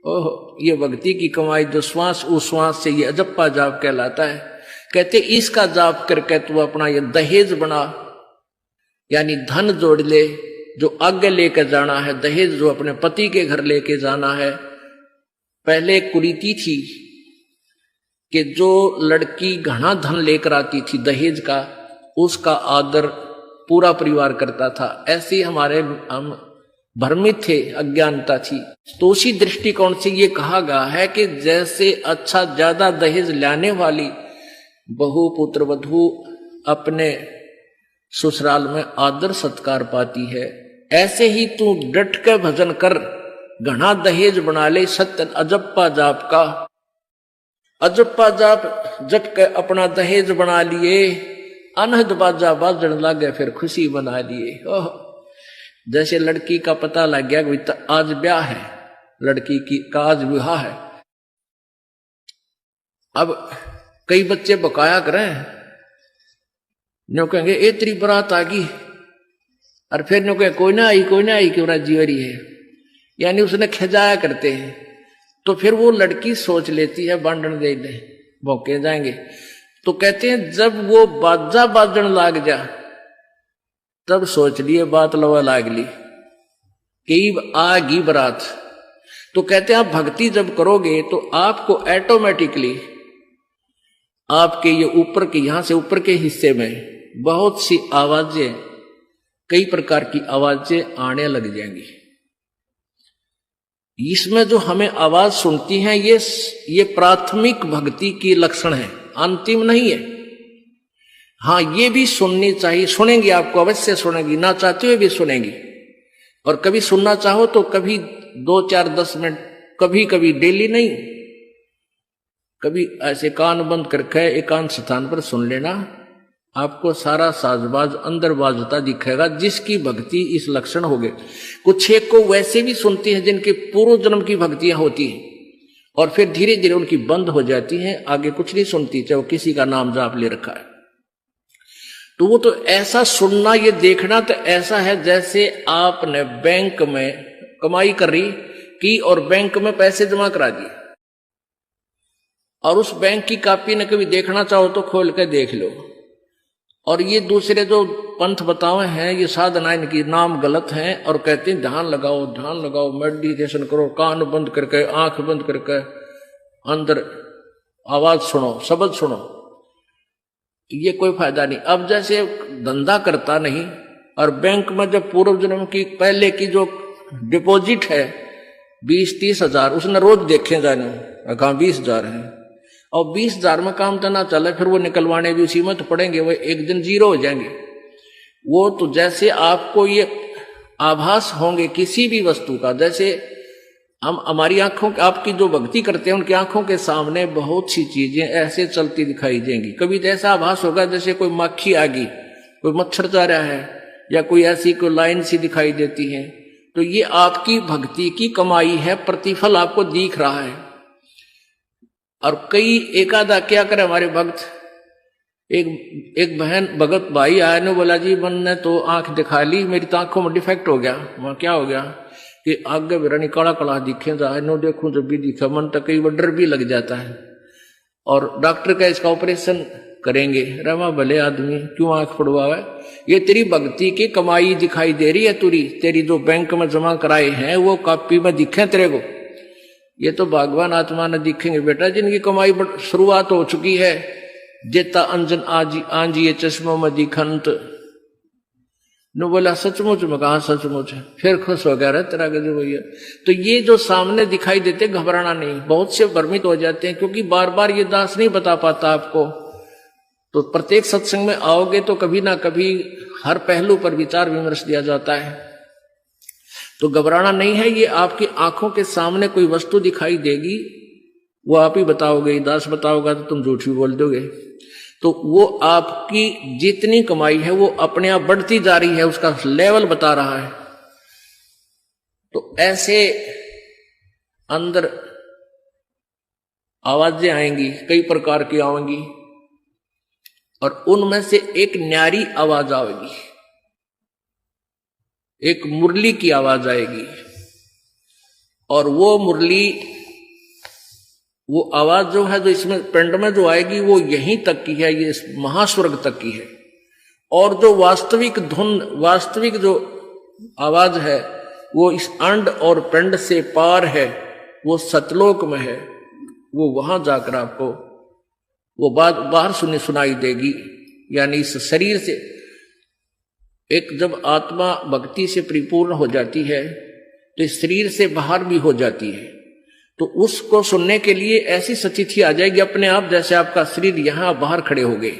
ओह, ये भक्ति की कमाई जो श्वास उश्वास से ये अजप्पा जाप कहलाता है। कहते इसका जाप करके तू अपना ये दहेज बना, यानी धन जोड़ ले जो आगे लेकर जाना है, दहेज जो अपने पति के घर लेके जाना है। पहले एक कुरीति थी कि जो लड़की घना धन लेकर आती थी दहेज का, उसका आदर पूरा परिवार करता था। ऐसे हमारे हम भ्रमित थे, अज्ञानता थी। तो उसी दृष्टिकोण से ये कहा गया है कि जैसे अच्छा ज्यादा दहेज लाने वाली बहु पुत्र वधू अपने ससुराल में आदर सत्कार पाती है, ऐसे ही तू डट के भजन कर, घना दहेज बना ले। सत्य अजप्पा जाप का, अजप्पा जाप जप के अपना दहेज बना लिए, अनहद बाजा बाजन लागे फिर खुशी बना लिए। ओह, जैसे लड़की का पता लग गया कि आज ब्याह है, लड़की की का आज विवाह है। अब कई बच्चे बकाया करें, न्यू कहेंगे ए तेरी बारात आ गई, और फिर न्यू कहे कोई ना आई क्यों ना जीवरी है, यानी उसने खिजाया करते हैं। तो फिर वो लड़की सोच लेती है बांधन दे दे, भौंके जाएंगे। तो कहते हैं जब वो बाजा बाजन लाग जा तब सोच लिए बात लवा लाग ली कि आगी बरात। तो कहते हैं आप भक्ति जब करोगे तो आपको ऑटोमेटिकली आपके ये ऊपर के, यहां से ऊपर के हिस्से में बहुत सी आवाजें, कई प्रकार की आवाजें आने लग जाएंगी। इसमें जो हमें आवाज सुनती हैं ये प्राथमिक भक्ति की लक्षण है, अंतिम नहीं है। हाँ, ये भी सुननी चाहिए, सुनेंगी, आपको अवश्य सुनेंगी, ना चाहते हुए भी सुनेंगी। और कभी सुनना चाहो तो कभी 2 4 10 मिनट, कभी कभी डेली नहीं, कभी ऐसे कान बंद करके एकांत स्थान पर सुन लेना, आपको सारा साजबाज अंदर बाजता दिखेगा, जिसकी भक्ति इस लक्षण हो गए। कुछ एक को वैसे भी सुनती हैं जिनके पूर्व जन्म की भक्तियां होती हैं और फिर धीरे धीरे उनकी बंद हो जाती हैं, आगे कुछ नहीं सुनती, चाहे वो किसी का नाम जाप ले रखा है। तो वो तो ऐसा सुनना, ये देखना तो ऐसा है जैसे आपने बैंक में कमाई करी की और बैंक में पैसे जमा करा दिए, और उस बैंक की कॉपी ने कभी देखना चाहो तो खोल कर देख लो। और ये दूसरे जो पंथ बताए हैं, ये साधना, इनकी नाम गलत हैं और कहते हैं ध्यान लगाओ, मेडिटेशन करो, कान बंद करके, आंख बंद करके, अंदर आवाज सुनो, शब्द सुनो। ये कोई फायदा नहीं। अब जैसे धंधा करता नहीं और बैंक में जब पूर्व जन्म की पहले की जो डिपॉजिट है 20-30 हजार, उसने रोज देखे जाने, कहा 20,000 है, और 20,000 में काम तो ना चले, फिर वो निकलवाने भी उसी में तो पड़ेंगे, वो एक दिन जीरो हो जाएंगे। वो तो जैसे आपको ये आभास होंगे किसी भी वस्तु का, जैसे हम हमारी आंखों, आपकी जो भक्ति करते हैं उनकी आंखों के सामने बहुत सी चीजें ऐसे चलती दिखाई देंगी। कभी तो ऐसा आभास होगा जैसे कोई मक्खी आ गई, कोई मच्छर जा रहा है, या कोई ऐसी कोई लाइन सी दिखाई देती है। तो ये आपकी भक्ति की कमाई है, प्रतिफल आपको दिख रहा है। और कई एकादा क्या करे हमारे भक्त, एक बहन भगत भाई आया ने बोला जी मैंने तो आंख दिखा ली, मेरी तो आंखों में डिफेक्ट हो गया। वहां क्या हो गया कि आगे मेरा काला काला दिखे जाए, नो देखूं जब भी दिखा, मन तक कई बार डर भी लग जाता है। और डॉक्टर का इसका ऑपरेशन करेंगे, रमा भले आदमी क्यों आंख पड़वावे, ये तेरी भक्ति की कमाई दिखाई दे रही है, तेरी जो बैंक में जमा कराए हैं वो कॉपी में दिखे तेरे को। ये तो भगवान आत्मा ने दिखेंगे बेटा, जिनकी कमाई शुरुआत हो चुकी है। जेता अंजन आंजिए चश्मों में दिखंत, नो बोला सचमुच में, कहा सचमुच है, फिर खुश हो गया, तेरा गजब भैया। तो ये जो सामने दिखाई देते, घबराना नहीं। बहुत से भ्रमित हो जाते हैं क्योंकि बार बार ये दास नहीं बता पाता आपको। तो प्रत्येक सत्संग में आओगे तो कभी ना कभी हर पहलू पर विचार विमर्श दिया जाता है। तो घबराना नहीं है। ये आपकी आंखों के सामने कोई वस्तु दिखाई देगी, वो आप ही बताओगे, दास बताओगा तो तुम झूठ भी बोल दोगे। तो वो आपकी जितनी कमाई है वो अपने आप बढ़ती जा रही है, उसका लेवल बता रहा है। तो ऐसे अंदर आवाजें आएंगी, कई प्रकार की आएंगी, और उनमें से एक न्यारी आवाज आएगी, एक मुरली की आवाज आएगी। और वो मुरली, वो आवाज जो है जो इसमें पिंड में जो आएगी वो यहीं तक की है, ये महास्वर्ग तक की है। और जो वास्तविक धुन, वास्तविक जो आवाज है वो इस अंड और पिंड से पार है, वो सतलोक में है। वो वहां जाकर आपको वो बात बाहर सुनाई देगी। यानी इस शरीर से एक जब आत्मा भक्ति से परिपूर्ण हो जाती है तो इस शरीर से बाहर भी हो जाती है, तो उसको सुनने के लिए ऐसी सचिथी आ जाएगी अपने आप, जैसे आपका शरीर यहां बाहर खड़े हो गए,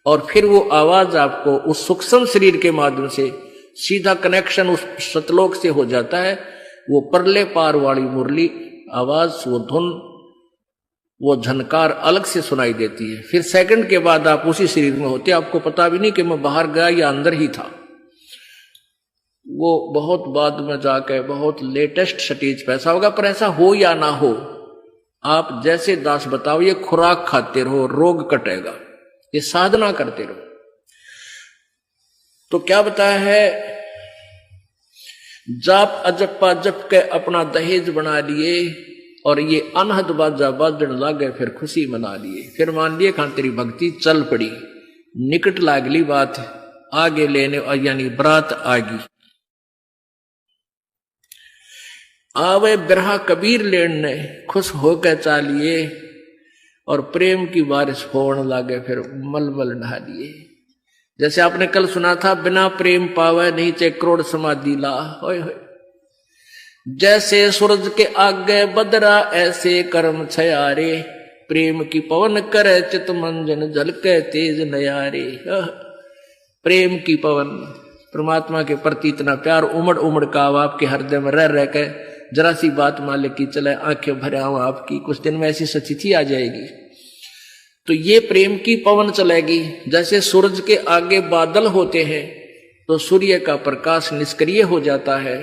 और फिर वो आवाज आपको उस सूक्ष्म शरीर के माध्यम से सीधा कनेक्शन उस सतलोक से हो जाता है। वो परले पार वाली मुरली आवाज, वो धुन, वो झनकार अलग से सुनाई देती है। फिर सेकंड के बाद आप उसी शरीर में होते, आपको पता भी नहीं कि मैं बाहर गया या अंदर ही था। वो बहुत बाद में जाके बहुत लेटेस्ट स्टेज पे ऐसा होगा, पर ऐसा हो या ना हो, आप जैसे दास बताओ, ये खुराक खाते रहो रोग कटेगा, ये साधना करते रहो। तो क्या बताया है, जाप अजप्पा जप के अपना दहेज बना लिए और ये अनहद बाजा बाजन लागे, फिर खुशी मना लिए। फिर मान लिए खान तेरी भक्ति चल पड़ी, निकट लागली बात आगे लेने, यानी बरात आगी। आवे बिरहा कबीर लेने, खुश होकर चालिए, और प्रेम की बारिश होने लागे, फिर मलमल नहा लिए। जैसे आपने कल सुना था, बिना प्रेम पावे नहीं चे करोड़ समाधि ला। होय होय। जैसे सूरज के आगे बदरा ऐसे कर्म छयारे, प्रेम की पवन करे चित मंजन झलके तेज नयारे। प्रेम की पवन, परमात्मा के प्रति इतना प्यार उमड़ उमड़ का आपके हृदय में रह के जरा सी बात मालिक की चले, आंखें भरे आऊं आपकी, कुछ दिन में ऐसी सचिथी आ जाएगी। तो ये प्रेम की पवन चलेगी। जैसे सूरज के आगे बादल होते हैं तो सूर्य का प्रकाश निष्क्रिय हो जाता है,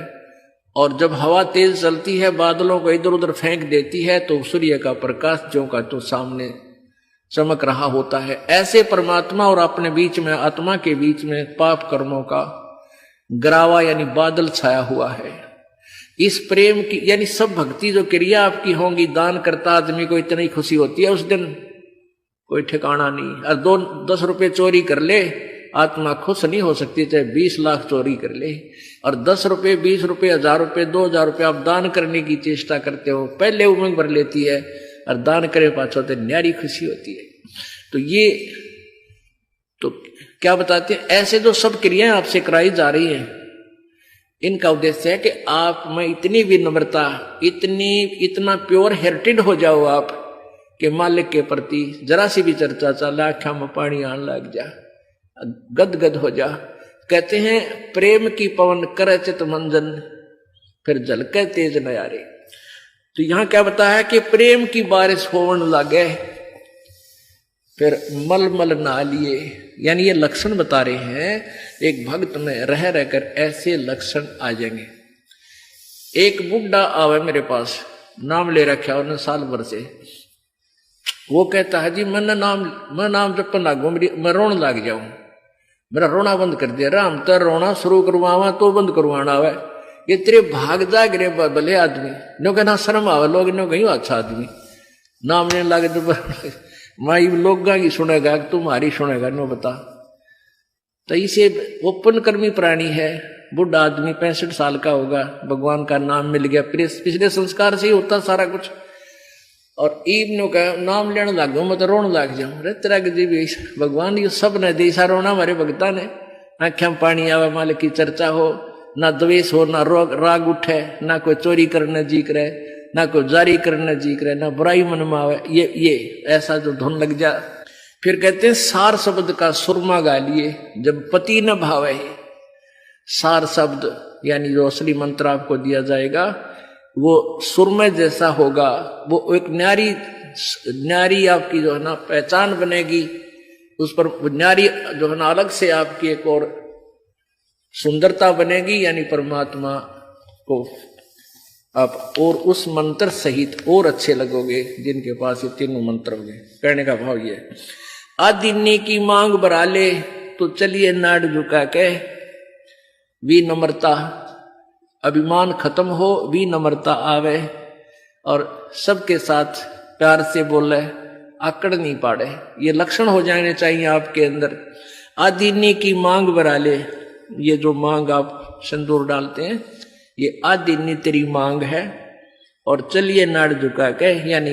और जब हवा तेज चलती है बादलों को इधर उधर फेंक देती है तो सूर्य का प्रकाश ज्यों का तो सामने चमक रहा होता है। ऐसे परमात्मा और अपने बीच में, आत्मा के बीच में पाप कर्मों का गरावा यानी बादल छाया हुआ है। इस प्रेम की यानी सब भक्ति जो क्रिया आपकी होंगी, दान करता आदमी को इतनी खुशी होती है उस दिन कोई ठिकाना नहीं। और 10 रुपए चोरी कर ले, आत्मा खुश नहीं हो सकती, चाहे 20 लाख चोरी कर ले। और 10 रुपए, 20 रुपए, 1000 रुपए, 2000 रुपए आप दान करने की चेष्टा करते हो, पहले उमंग भर लेती है, और दान करे पाछो तो न्यारी खुशी होती है। तो ये तो क्या बताते हैं, ऐसे जो सब क्रियाएं आपसे कराई जा रही हैं, इनका उद्देश्य है कि आप में इतनी विनम्रता, इतना प्योर हार्टेड हो जाओ आप कि मालिक के प्रति जरा सी भी चर्चा चला, आँखों में पानी आने लग जा, गदगद हो जा। कहते हैं प्रेम की पवन करे चित मंजन, फिर झलके तेज नयारे। तो यहां क्या बताया है कि प्रेम की बारिश होने लगे, फिर मलमल नहा लिए। यानी ये लक्षण बता रहे हैं, एक भक्त में रह रहकर ऐसे लक्षण आ जाएंगे। एक बुढ़ा आवे मेरे पास, नाम ले रखा उन्होंने साल भर से। वो कहता है जी मैं नाम जब लागू मैं रोने लग जाऊं, मेरा रोना बंद कर दिया। राम तो रोना शुरू करवावा तो बंद करवाना आवे, ये तेरे भाग जा गिरे भले आदमी, नो कहना शर्म आवे, लोग नो कहीं अच्छा आदमी नाम लेने लगे तो माई लोग की सुनेगा तुम्हारी सुनेगा, नो बता। तो इसे ओपन कर्मी प्राणी है, बुढ़ा आदमी 65 साल का होगा, भगवान का नाम मिल गया, पिछले संस्कार से ही होता सारा कुछ। और ईब का नाम लेने लग गया, मैं तो रोने लग जाऊं। अरे तेरा जी भगवान ये सब ने देसा रोना हमारे भगता ने, आंखें में पानी आवे, मालिक की चर्चा हो, ना द्वेष हो, ना राग उठे, ना कोई चोरी करने जी करे, ना कोई जारी करने जी करे, ना बुराई मन में आवे, ये ऐसा जो धुन लग जा। फिर कहते हैं सार शब्द का सुरमा गा लिए, जब पति न भावे। सार शब्द यानी जो असली मंत्र आपको दिया जाएगा वो सुरमे जैसा होगा, वो एक न्यारी आपकी जो है ना पहचान बनेगी, उस पर न्यारी जो है ना अलग से आपकी एक और सुंदरता बनेगी। यानी परमात्मा को आप और उस मंत्र सहित और अच्छे लगोगे जिनके पास ये तीनों मंत्र होंगे। कहने का भाव ये, आदिन्नी की मांग भरा ले तो चलिए नाड़ झुका के विनम्रता, अभिमान खत्म हो, विनम्रता आवे और सबके साथ प्यार से बोले, आकड़ नहीं पाड़े। ये लक्षण हो जाने चाहिए आपके अंदर। आदिन्य की मांग बरा ले, ये जो मांग आप सिंदूर डालते हैं ये आदिन्य तेरी मांग है। और चलिए नाड़ झुका के, यानी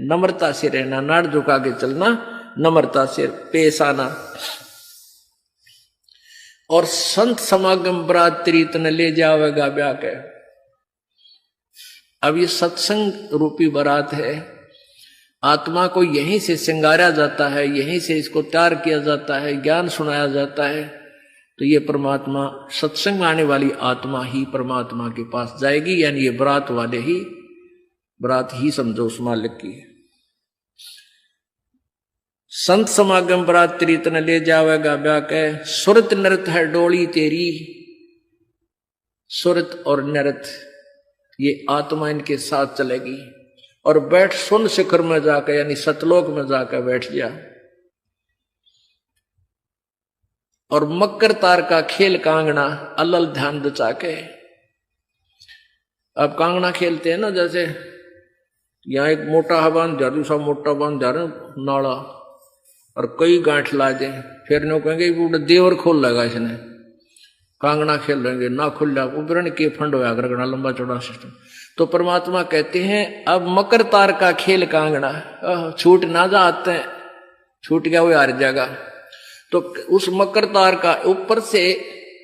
नम्रता से रहना, नाड़ झुका के चलना, नम्रता से पेश आना। और संत समागम बरात तेरी तन ले जावेगा ब्याह के। अब ये सत्संग रूपी बारात है, आत्मा को यहीं से सिंगारा जाता है, यहीं से इसको तैयार किया जाता है, ज्ञान सुनाया जाता है। तो ये परमात्मा, सत्संग में आने वाली आत्मा ही परमात्मा के पास जाएगी, यानी ये बरात वाले ही, बरात ही समझो उस मालिक की। संत समागम बरात तेरी तन ले जावेगा ब्याह के। सुरत नृत है डोली तेरी, सुरत और नृत ये आत्मा इनके साथ चलेगी। और बैठ सुन शिखर में जाकर, यानी सतलोक में जाकर बैठ जा। और मकर तार का खेल कांगना अलल ध्यान दचा के। अब कांगना खेलते हैं ना, जैसे यहाँ एक मोटा हवान जा, दूसरा मोटा बांध जा रहे नाला, और कई गांठ ला दे, फिर नो कहेंगे वो देवर खोल लगा इसने, कांगना खेल रहेंगे ना खुल जा, उबरण के फंड होया करना, लंबा चौड़ा सिस्टम। तो परमात्मा कहते हैं अब मकर तार का खेल कांगना, छूट ना जाते हैं, छूट गया वो हार जाएगा। तो उस मकर तार का ऊपर से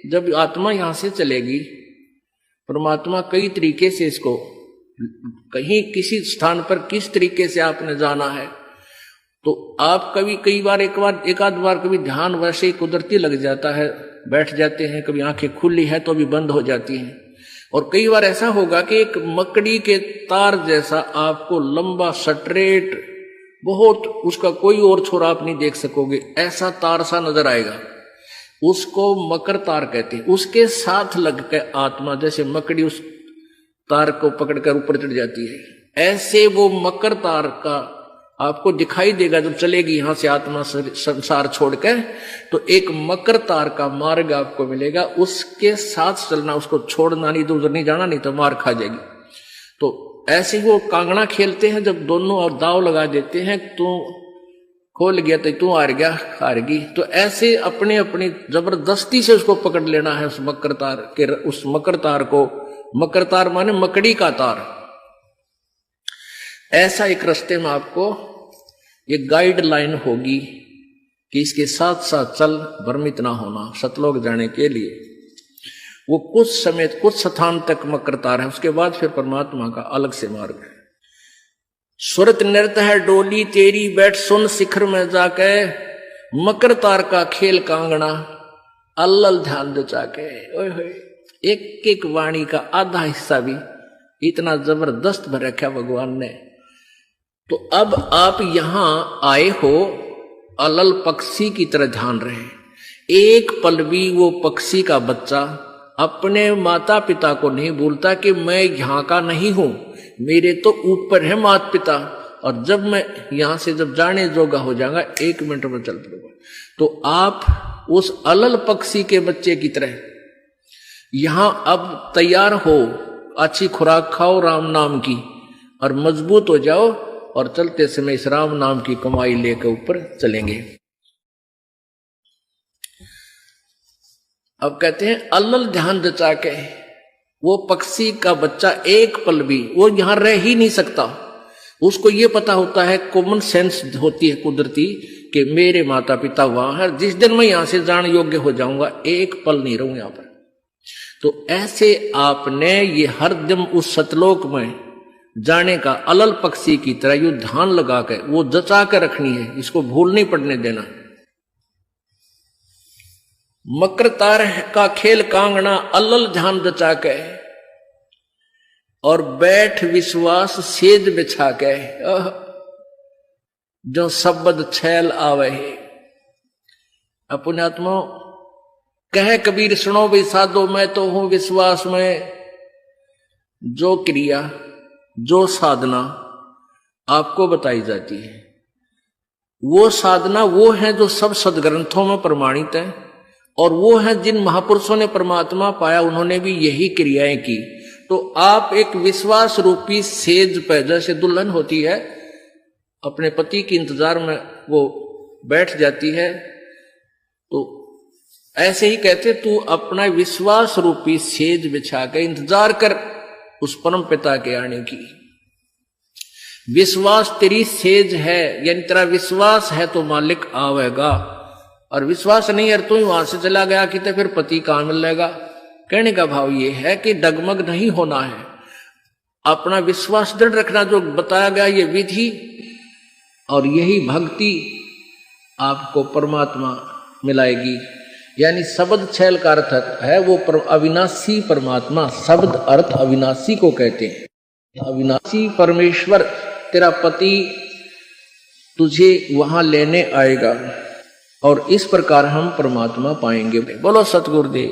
जब आत्मा यहां से चलेगी, परमात्मा कई तरीके से इसको, कहीं किसी स्थान पर किस तरीके से आपने जाना है, तो आप कभी एक आध बार कभी ध्यान वैसे ही कुदरती लग जाता है, बैठ जाते हैं, कभी आंखें खुली है तो भी बंद हो जाती हैं। और कई बार ऐसा होगा कि एक मकड़ी के तार जैसा आपको लंबा स्ट्रेट, बहुत, उसका कोई और छोर आप नहीं देख सकोगे, ऐसा तार सा नजर आएगा, उसको मकर तार कहते हैं। उसके साथ लग के आत्मा, जैसे मकड़ी उस तार को पकड़कर ऊपर चढ़ जाती है, ऐसे वो मकर तार का आपको दिखाई देगा जब चलेगी यहां से आत्मा संसार छोड़ के। तो एक मकर तार का मार्ग आपको मिलेगा, उसके साथ चलना, उसको छोड़ना नहीं, तो उधर नहीं जाना, नहीं तो मार खा जाएगी। तो ऐसे वो कांगड़ा खेलते हैं, जब दोनों और दाव लगा देते हैं, तू खोल गया तो तू हार गया, हारगी। तो ऐसे अपने अपनी जबरदस्ती से उसको पकड़ लेना है, उस मकर तार के, उस मकर तार को। मकर तार माने मकड़ी का तार। ऐसा एक रास्ते में आपको ये गाइडलाइन होगी कि इसके साथ साथ चल, भ्रमित ना होना, सतलोक जाने के लिए। वो कुछ समय, कुछ स्थान तक मकर तार है, उसके बाद फिर परमात्मा का अलग से मार्ग है। सुरत नृत है डोली तेरी, बैठ सुन शिखर में जाके, मकर तार का खेल कांगना अल्लल ध्यान दचा के। ओए होए, एक एक वाणी का आधा हिस्सा भी इतना जबरदस्त भर रखा भगवान ने। तो अब आप यहां आए हो, अलल पक्षी की तरह ध्यान रहे। एक पल भी वो पक्षी का बच्चा अपने माता पिता को नहीं भूलता कि मैं यहां का नहीं हूं, मेरे तो ऊपर है माता पिता, और जब मैं यहां से जब जाने जोगा हो जाऊंगा, 1 मिनट में चल पड़ूंगा। तो आप उस अलल पक्षी के बच्चे की तरह यहां अब तैयार हो, अच्छी खुराक खाओ राम नाम की, और मजबूत हो जाओ, और चलते समय इस राम नाम की कमाई लेकर ऊपर चलेंगे। अब कहते हैं अलल ध्यान दचा के, वो पक्षी का बच्चा एक पल भी वो यहां रह ही नहीं सकता। उसको ये पता होता है, कॉमन सेंस होती है कुदरती, कि मेरे माता पिता वहां है, जिस दिन मैं यहां से जान योग्य हो जाऊंगा, एक पल नहीं रहूंगा यहां पर। तो ऐसे आपने ये हर दिन उस सतलोक में जाने का अलल पक्षी की तरह यू ध्यान लगा के वो जचा कर रखनी है, इसको भूल नहीं पड़ने देना। मकर तार का खेल कांगना अलल ध्यान जचा के, और बैठ विश्वास सेज बिछा के, जो शब्द छैल आवे है। अपने आत्मा कहे कबीर सुनो भी साधो, मैं तो हूं विश्वास में। जो क्रिया, जो साधना आपको बताई जाती है, वो साधना वो है जो सब सदग्रंथों में प्रमाणित है, और वो है जिन महापुरुषों ने परमात्मा पाया, उन्होंने भी यही क्रियाएं की। तो आप एक विश्वास रूपी सेज पे, जैसे दुल्हन होती है अपने पति के इंतजार में वो बैठ जाती है, तो ऐसे ही कहते तू अपना विश्वास रूपी सेज बिछा के इंतजार कर उस परम पिता के आने की। विश्वास तेरी सेज है, यानी तेरा विश्वास है तो मालिक आवेगा, और विश्वास नहीं है तू ही वहां से चला गया कि तो फिर पति कहां मिलेगा। कहने का भाव ये है कि डगमग नहीं होना है, अपना विश्वास दृढ़ रखना। जो बताया गया ये विधि और यही भक्ति आपको परमात्मा मिलाएगी। यानी शब्द छैल का अर्थ है वो अविनाशी परमात्मा, शब्द अर्थ अविनाशी को कहते हैं। अविनाशी परमेश्वर तेरा पति तुझे वहां लेने आएगा और इस प्रकार हम परमात्मा पाएंगे। बोलो सतगुरुदेव।